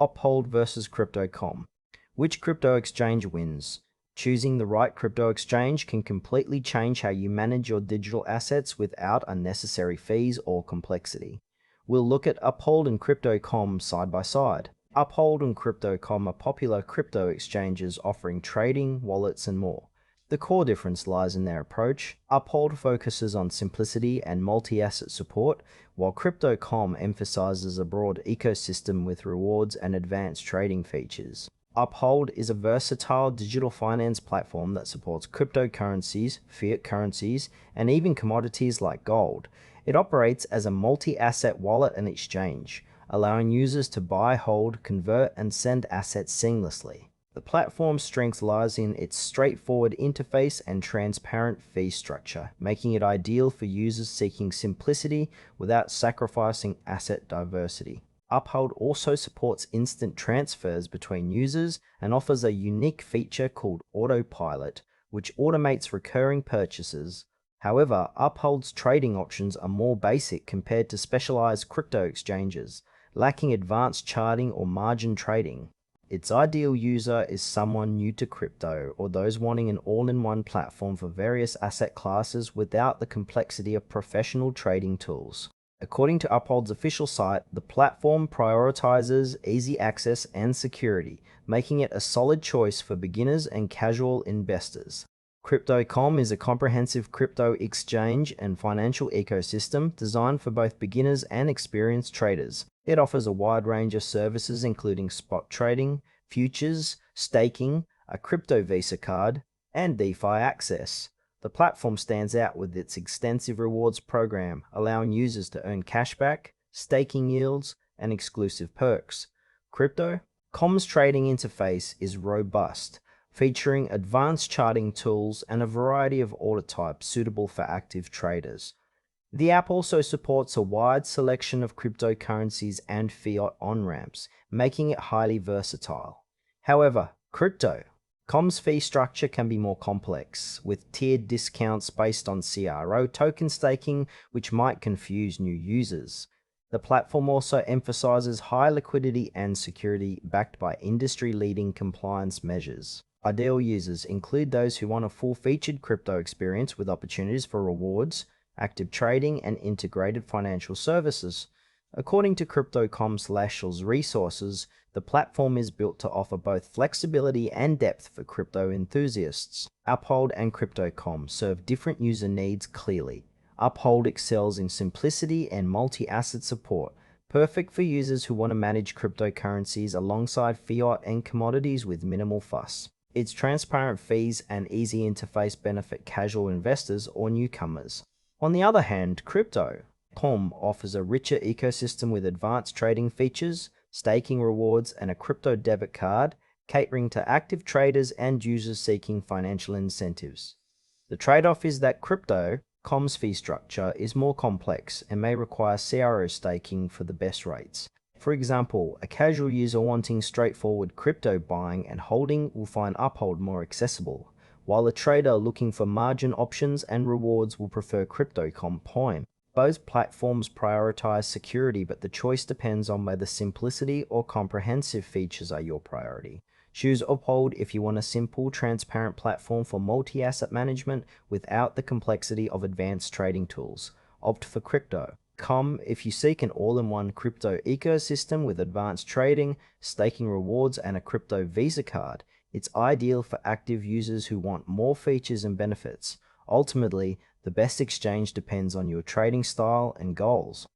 Uphold versus Crypto.com. Which crypto exchange wins? Choosing the right crypto exchange can completely change how you manage your digital assets without unnecessary fees or complexity. We'll look at Uphold and Crypto.com side by side. Uphold and Crypto.com are popular crypto exchanges offering trading, wallets, and more. The core difference lies in their approach. Uphold focuses on simplicity and multi-asset support, while Crypto.com emphasizes a broad ecosystem with rewards and advanced trading features. Uphold is a versatile digital finance platform that supports cryptocurrencies, fiat currencies, and even commodities like gold. It operates as a multi-asset wallet and exchange, allowing users to buy, hold, convert, and send assets seamlessly. The platform's strength lies in its straightforward interface and transparent fee structure, making it ideal for users seeking simplicity without sacrificing asset diversity. Uphold also supports instant transfers between users and offers a unique feature called Autopilot, which automates recurring purchases. However, Uphold's trading options are more basic compared to specialized crypto exchanges, lacking advanced charting or margin trading. Its ideal user is someone new to crypto or those wanting an all-in-one platform for various asset classes without the complexity of professional trading tools. According to Uphold's official site, the platform prioritizes easy access and security, making it a solid choice for beginners and casual investors. Crypto.com is a comprehensive crypto exchange and financial ecosystem designed for both beginners and experienced traders. It offers a wide range of services including spot trading, futures, staking, a crypto Visa card, and DeFi access. The platform stands out with its extensive rewards program, allowing users to earn cashback, staking yields, and exclusive perks. Crypto.com's trading interface is robust, featuring advanced charting tools and a variety of order types suitable for active traders. The app also supports a wide selection of cryptocurrencies and fiat on-ramps, making it highly versatile. However, Crypto.com's fee structure can be more complex, with tiered discounts based on CRO token staking, which might confuse new users. The platform also emphasizes high liquidity and security backed by industry-leading compliance measures. Ideal users include those who want a full-featured crypto experience with opportunities for rewards, active trading, and integrated financial services. According to Crypto.com/L's resources, the platform is built to offer both flexibility and depth for crypto enthusiasts. Uphold and Crypto.com serve different user needs clearly. Uphold excels in simplicity and multi-asset support, perfect for users who want to manage cryptocurrencies alongside fiat and commodities with minimal fuss. Its transparent fees and easy interface benefit casual investors or newcomers. On the other hand, Crypto.com offers a richer ecosystem with advanced trading features, staking rewards, and a crypto debit card, catering to active traders and users seeking financial incentives. The trade-off is that Crypto.com's fee structure is more complex and may require CRO staking for the best rates. For example, a casual user wanting straightforward crypto buying and holding will find Uphold more accessible, while a trader looking for margin options and rewards will prefer Crypto.com Point. Both platforms prioritize security, but the choice depends on whether simplicity or comprehensive features are your priority. Choose Uphold if you want a simple, transparent platform for multi-asset management without the complexity of advanced trading tools. Opt for Crypto.com if you seek an all-in-one crypto ecosystem with advanced trading, staking rewards, and a crypto Visa card. It's ideal for active users who want more features and benefits. Ultimately, the best exchange depends on your trading style and goals.